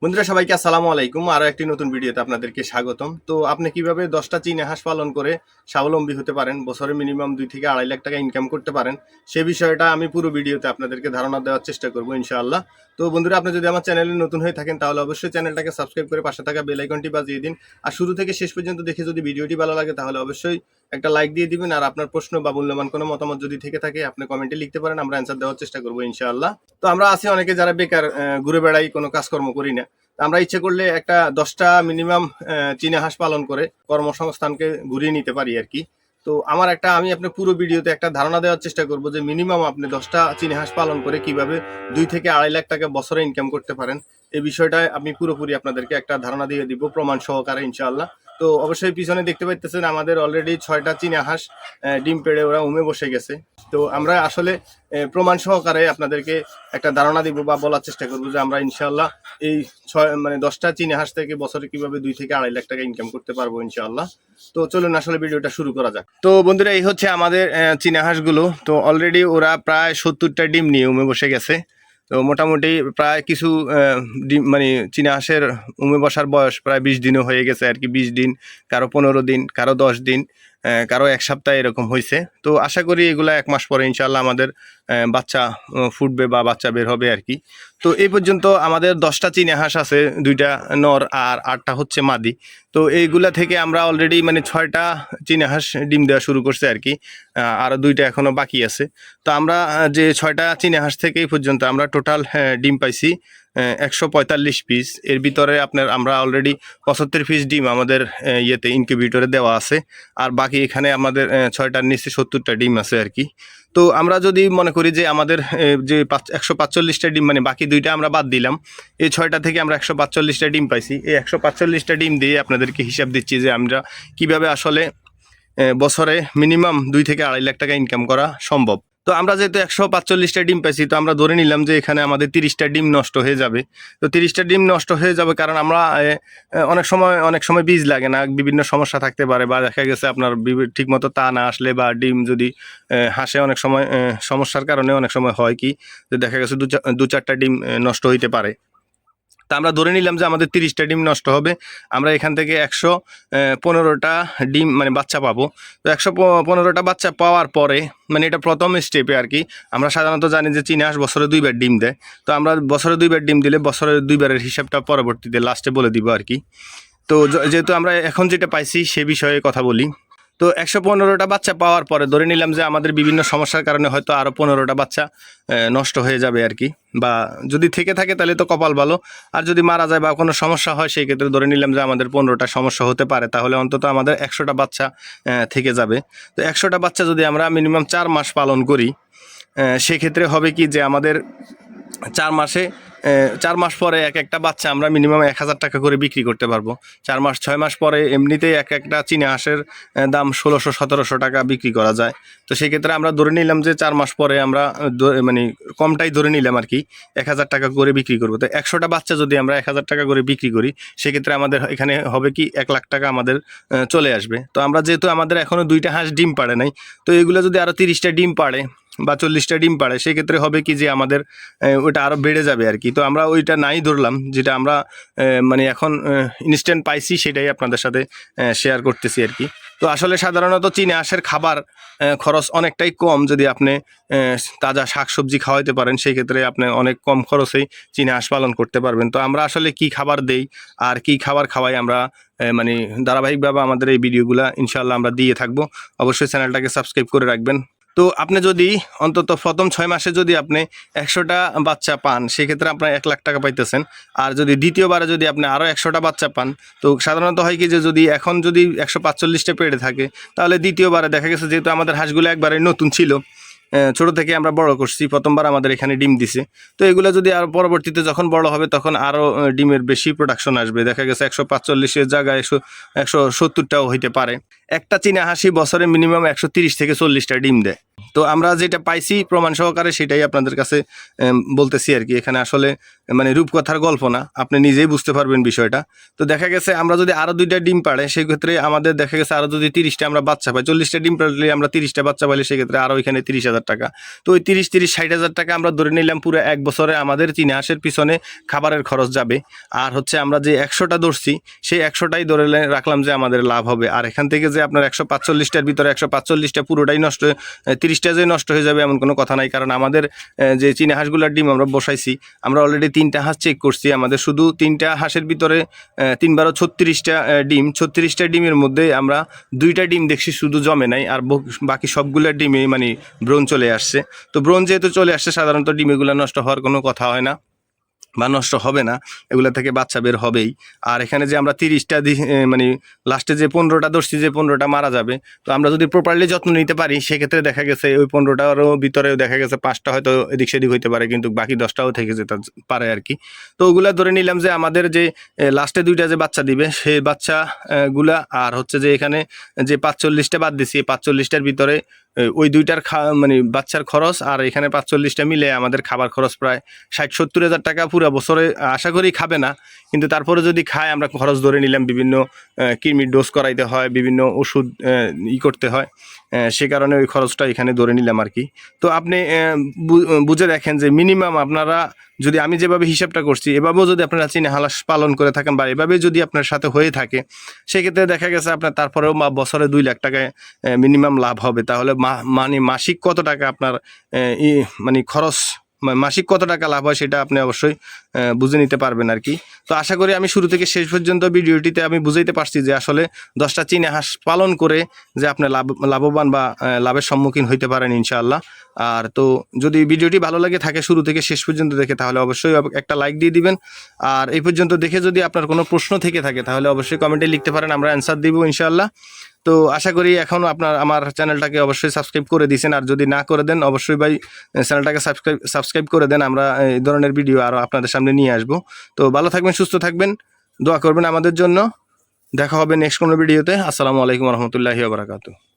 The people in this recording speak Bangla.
বন্ধুরা সবাইকে আসসালামু আলাইকুম। আরো একটি নতুন ভিডিওতে আপনাদেরকে স্বাগতম। তো আপনি কিভাবে 10টা চীনা হাঁস পালন করে স্বাবলম্বী হতে পারেন, বছরে মিনিমাম 2 থেকে 2.5 লাখ টাকা ইনকাম করতে পারেন, সে বিষয়টা আমি পুরো ভিডিওতে আপনাদেরকে ধারণা দেওয়ার চেষ্টা করব ইনশাআল্লাহ। তো বন্ধুরা, আপনি যদি আমার চ্যানেলে নতুন হয়ে থাকেন তাহলে অবশ্যই চ্যানেলটাকে সাবস্ক্রাইব করে পাশে থাকা বেল আইকনটি বাজিয়ে দিন। আর শুরু থেকে শেষ পর্যন্ত দেখে যদি ভিডিওটি ভালো লাগে তাহলে অবশ্যই একটা লাইক দিয়ে দিবেন। আর আপনার প্রশ্ন বা মূল্যবান কোনো মতামত যদি থেকে থাকে আপনি কমেন্টে লিখতে পারেন, আমরা অ্যান্সার দেওয়ার চেষ্টা করবো ইনশাআল্লাহ। তো আমরা আছি অনেকে যারা বেকার, ঘুরে বেড়াই, কোনো কাজকর্ম করি না। আমরা ইচ্ছে করলে একটা 10টা মিনিমাম চীনা হাঁস পালন করে কর্মসংস্থানকে ঘুরিয়ে নিতে পারি আর কি। তো আমি আপনার পুরো ভিডিওতে একটা ধারণা দেওয়ার চেষ্টা করব যে মিনিমাম আপনি 10টা চীনা হাঁস পালন করে কিভাবে 2 থেকে 2.5 লাখ টাকা বছরে ইনকাম করতে পারেন, এই বিষয়টা আমি পুরোপুরি আপনাদেরকে একটা ধারণা দিয়ে দিব প্রমাণ সহকারে ইনশাআল্লাহ। তো অবশ্যই পিছনে দেখতে পাইতেছেন আমাদের অলরেডি 6টা চীনা হাঁস ডিম পেড়ে ওরা উমে বসে গেছে। তো আমরা আসলে প্রমাণ সহকারে আপনাদেরকে একটা ধারণা দিব বা বলার চেষ্টা করবো যে আমরা ইনশাআল্লাহ এই 10টা চীনা হাঁস থেকে বছরে কিভাবে 2 থেকে 2.5 লাখ টাকা ইনকাম করতে পারবো ইনশাআল্লাহ। তো চলুন আসলে ভিডিওটা শুরু করা যাক। তো বন্ধুরা, এই হচ্ছে আমাদের চীনা হাঁসগুলো। তো অলরেডি ওরা প্রায় 70টা ডিম নিয়ে উমে বসে গেছে। তো মোটামুটি প্রায় কিছু ডিম মানে চীনা হাঁসের উমে বসার বয়স প্রায় 20 দিনও হয়ে গেছে আর কি। 20 দিন, কারো 15 দিন, কারো 10 দিন, কারো 1 সপ্তাহ এরকম হয়েছে। তো আশা করি এগুলা 1 মাস পরে ইনশাল্লাহ আমাদের বাচ্চা ফুটবে বা বাচ্চা বের হবে আর কি। তো এই পর্যন্ত আমাদের 10টা চীনা হাঁস আছে, 2টা নর আর 8টা হচ্ছে মাদি। তো এইগুলা থেকে আমরা অলরেডি 6টা চীনা হাঁস ডিম দেওয়া শুরু করছে আর কি। আরও 2টা এখনো বাকি আছে। তো আমরা যে 6টা চীনা হাঁস থেকে এই পর্যন্ত আমরা টোটাল ডিম পাইছি 145 পিস। এর ভিতরে আমরা অলরেডি 75 পিস ডিম আমাদের ইয়েতে ইনকিউবেটরে দেওয়া আছে। আর বাকি এখানে আমাদের 6টার নিচে 70টা ডিম আছে আর কি। তো আমরা যদি মনে করি যে আমাদের যে 145টা ডিম, বাকি 2টা আমরা বাদ দিলাম, এই 6টা থেকে আমরা 145টা ডিম পাইছি। এই 145টা ডিম দিয়ে আপনাদেরকে হিসাব দিচ্ছি যে আমরা কিভাবে আসলে বছরে মিনিমাম 2 থেকে 2.5 লাখ টাকা ইনকাম করা সম্ভব। তো আমরা যেহেতু 145টা ডিম পাইছি, তো আমরা ধরে নিলাম যে এখানে আমাদের 30টা ডিম নষ্ট হয়ে যাবে। তো 30টা ডিম নষ্ট হয়ে যাবে কারণ আমরা অনেক সময় বীজ লাগে না, বিভিন্ন সমস্যা থাকতে পারে, বা দেখা গেছে আপনার ঠিকমতো তা না আসলে, বা ডিম যদি হাসে অনেক সময় সমস্যার কারণে অনেক সময় হয় কি যে দেখা গেছে 2-4টা ডিম নষ্ট হইতে পারে। তা আমরা ধরে নিলাম যে আমাদের 30টা ডিম নষ্ট হবে। আমরা এখান থেকে 115টা ডিম বাচ্চা পাবো। তো 115টা বাচ্চা পাওয়ার পরে এটা প্রথম স্টেপে আর কি। আমরা সাধারণত জানি যে চীনা হাঁস বছরে 2বার ডিম দেয়। তো আমরা বছরে 2বার ডিম দিলে বছরে 2বারের হিসাবটা পরবর্তীতে লাস্টে বলে দিব আর কি। তো যেহেতু আমরা এখন যেটা পাইছি সে বিষয়ে কথা বলি। তো 115টা বাচ্চা পাওয়ার পরে ধরে নিলাম যে আমাদের বিভিন্ন সমস্যার কারণে হয়তো আরও 15টা বাচ্চা নষ্ট হয়ে যাবে আর কি। বা যদি থেকে থাকে তাহলে তো কপাল ভালো, আর যদি মারা যায় বা কোনো সমস্যা হয় সেই ক্ষেত্রে ধরে নিলাম যে আমাদের 15টা সমস্যা হতে পারে, তাহলে অন্তত আমাদের 100টা বাচ্চা থেকে যাবে। তো 100টা বাচ্চা যদি আমরা মিনিমাম 4 মাস পালন করি, সেক্ষেত্রে হবে কি যে আমাদের 4 মাস পরে এক একটা বাচ্চা আমরা মিনিমাম 1000 টাকা করে বিক্রি করতে পারবো। 6 মাস পরে এমনিতেই এক একটা চীনা হাঁসের দাম 1600-1700 টাকা বিক্রি করা যায়। তো সেক্ষেত্রে আমরা ধরে নিলাম যে 4 মাস পরে আমরা কমটাই ধরে নিলাম আর কি, 1000 টাকা করে বিক্রি করবো। তো 100টা বাচ্চা যদি আমরা 1000 টাকা করে বিক্রি করি, সেক্ষেত্রে আমাদের এখানে হবে কি 1 লাখ টাকা আমাদের চলে আসবে। তো আমরা যেহেতু আমাদের এখনও 2টা হাঁস ডিম পাড়ে নাই, তো এগুলো যদি আরও 30টা ডিম পাড়ে বা 40টা ডিম পাড়ে, সেক্ষেত্রে হবে কি যে আমাদের ওইটা আরও বেড়ে যাবে আর কি। তো আমরা ওইটা নাই ধরলাম, যেটা আমরা এখন ইনস্ট্যান্ট পাইছি সেটাই আপনাদের সাথে শেয়ার করতেছি আর কি। তো আসলে সাধারণত চীনা হাঁসের খাবার খরচ অনেকটাই কম। যদি আপনি তাজা শাকসবজি খাওয়াইতে পারেন, সেই ক্ষেত্রে আপনি অনেক কম খরচেই চীনা হাঁস পালন করতে পারবেন। তো আমরা আসলে কি খাবার দেই আর কি খাবার খাওয়াই আমরা ধারাবাহিকভাবে আমাদের এই ভিডিওগুলো ইনশাআল্লাহ আমরা দিয়ে থাকবো। অবশ্যই চ্যানেলটাকে সাবস্ক্রাইব করে রাখবেন। তো আপনি যদি অন্তত প্রথম 6 মাসে যদি আপনি 100টা বাচ্চা পান, সেক্ষেত্রে আপনার 1 লাখ টাকা পাইতেছেন। আর যদি দ্বিতীয়বারে যদি আপনি আরও 100টা বাচ্চা পান, তো সাধারণত হয় কি যে যদি এখন যদি 145টা পেড়ে থাকে, তাহলে দ্বিতীয়বারে দেখা গেছে যেহেতু আমাদের হাঁসগুলো একবারে নতুন ছিল, ছোটো থেকে আমরা বড় করছি, প্রথমবার আমাদের এখানে ডিম দিছে। তো এগুলো যদি আর পরবর্তীতে যখন বড় হবে তখন আরও ডিমের বেশি প্রোডাকশন আসবে। দেখা গেছে 145-এর জায়গায় 170টাও হইতে পারে। একটা চীনা হাঁসি বছরে মিনিমাম 130 থেকে 40টা ডিম দেয়। তো আমরা যেটা পাইছি প্রমাণ সহকারে সেটাই আপনাদের কাছে বলতেছি আর কি। এখানে আসলে মানে রূপকথার গল্প না, আপনি নিজেই বুঝতে পারবেন বিষয়টা। তো দেখা গেছে আমরা যদি আরো 2টা ডিম পাড়ে সেক্ষেত্রে আমাদের দেখা গেছে আরো যদি 30টা আমরা বাচ্চা পাই, 40টা ডিম পাড়লে আমরা 30টা বাচ্চা পাইলে সেক্ষেত্রে আরো এখানে 30,000 টাকা। তো ওই 30-60,000 টাকা আমরা ধরে নিলাম পুরো এক বছরে আমাদের চীনা হাঁসের পিছনে খাবারের খরচ যাবে। আর হচ্ছে আমরা যে 100টা ধরছি সেই 100টাই ধরে রাখলাম যে আমাদের লাভ হবে। আর এখান থেকে যে আপনার 145টার ভিতরে 145টা পুরোটাই নষ্ট, 30টা যে নষ্ট হয়ে যাবে এমন কোনো কথা নাই। কারণ আমাদের যে চীনা হাঁসগুলোর ডিম আমরা বসাইছি, আমরা অলরেডি 3টা হাঁস চেক করছি। আমাদের শুধু 3টা হাঁসের ভিতরে 3 × 36টা ডিম, 36টা ডিমের মধ্যে আমরা 2টা ডিম দেখছি শুধু জমে নাই, আর বাকি সবগুলো ডিমে মানে ব্রণ চলে আসছে। তো ব্রণ যেহেতু চলে আসছে সাধারণত ডিম এগুলো নষ্ট হওয়ার কোনো কথা হয় না বা নষ্ট হবে না, এগুলো থেকে বাচ্চা বের হবেই। আর এখানে যে আমরা 30টা মানে লাস্টে যে 15টা ধরছি যে 15টা মারা যাবে, তো আমরা যদি প্রপারলি যত্ন নিতে পারি সেক্ষেত্রে দেখা গেছে ওই 15টারও ভিতরেও দেখা গেছে 5টা হয়তো এদিক সেদিক হইতে পারে, কিন্তু বাকি 10টাও থেকে যেতে পারে আর কি। তো ওগুলা ধরে নিলাম যে আমাদের যে লাস্টে 2টা যে বাচ্চা দিবে সেই বাচ্চা গুলা, আর হচ্ছে যে এখানে যে 45টা বাদ দিছি 45টার ভিতরে ওই 2টার মানে বাচ্চার খরচ আর এখানে 45টা মিলে আমাদের খাবার খরচ প্রায় 60-70 হাজার টাকা পুরো বছরে। আশা করি খাবে না, কিন্তু তারপরে যদি খায় আমরা খরচ ধরে নিলাম, বিভিন্ন কৃমির ডোজ করাইতে হয়, বিভিন্ন ওষুধ করতে হয়, সে কারণে ওই খরচটা এখানে ধরে নিলাম আর কি। তো আপনি বুঝে দেখেন যে মিনিমাম আপনারা যদি আমি যেভাবে হিসাবটা করছি এভাবেও যদি আপনারা চীনা হাঁস পালন করে থাকেন বা এভাবে যদি আপনার সাথে হয়ে থাকে সেক্ষেত্রে দেখা গেছে আপনার তারপরেও বছরে 2 লাখ টাকায় মিনিমাম লাভ হবে। তাহলে মানে মাসিক কত টাকা আপনার মানে খরচ, মাসিক কত টাকা লাভ হয় সেটা আপনি অবশ্যই বুঝে নিতে পারবেন আর কি। তো আশা করি আমি শুরু থেকে শেষ পর্যন্ত ভিডিওটিতে আমি বুঝাইতে পারছি যে আসলে 10টা চীনা হাঁস পালন করে যে আপনি লাভবান বা লাভের সম্মুখীন হইতে পারেন ইনশাআল্লাহ। আর তো যদি ভিডিওটি ভালো লাগে থাকে শুরু থেকে শেষ পর্যন্ত দেখে তাহলে অবশ্যই একটা লাইক দিয়ে দিবেন। আর এই পর্যন্ত দেখে যদি আপনার কোনো প্রশ্ন থেকে থাকে তাহলে অবশ্যই কমেন্টে লিখতে পারেন, আমরা অ্যান্সার দিব ইনশাআল্লাহ। তো আশা করি এখন আপনার আমার চ্যানেলটাকে অবশ্যই সাবস্ক্রাইব করে দিয়েছেন, আর যদি না করে দেন অবশ্যই ভাই চ্যানেলটাকে সাবস্ক্রাইব করে দেন। আমরা এই ধরনের ভিডিও আরও আপনাদের সামনে নিয়ে আসবো। তো ভালো থাকবেন, সুস্থ থাকবেন, দোয়া করবেন আমাদের জন্য। দেখা হবে নেক্সট কোনো ভিডিওতে। আসসালামু আলাইকুম রহমতুল্লাহি ওয়া বারাকাতুহু।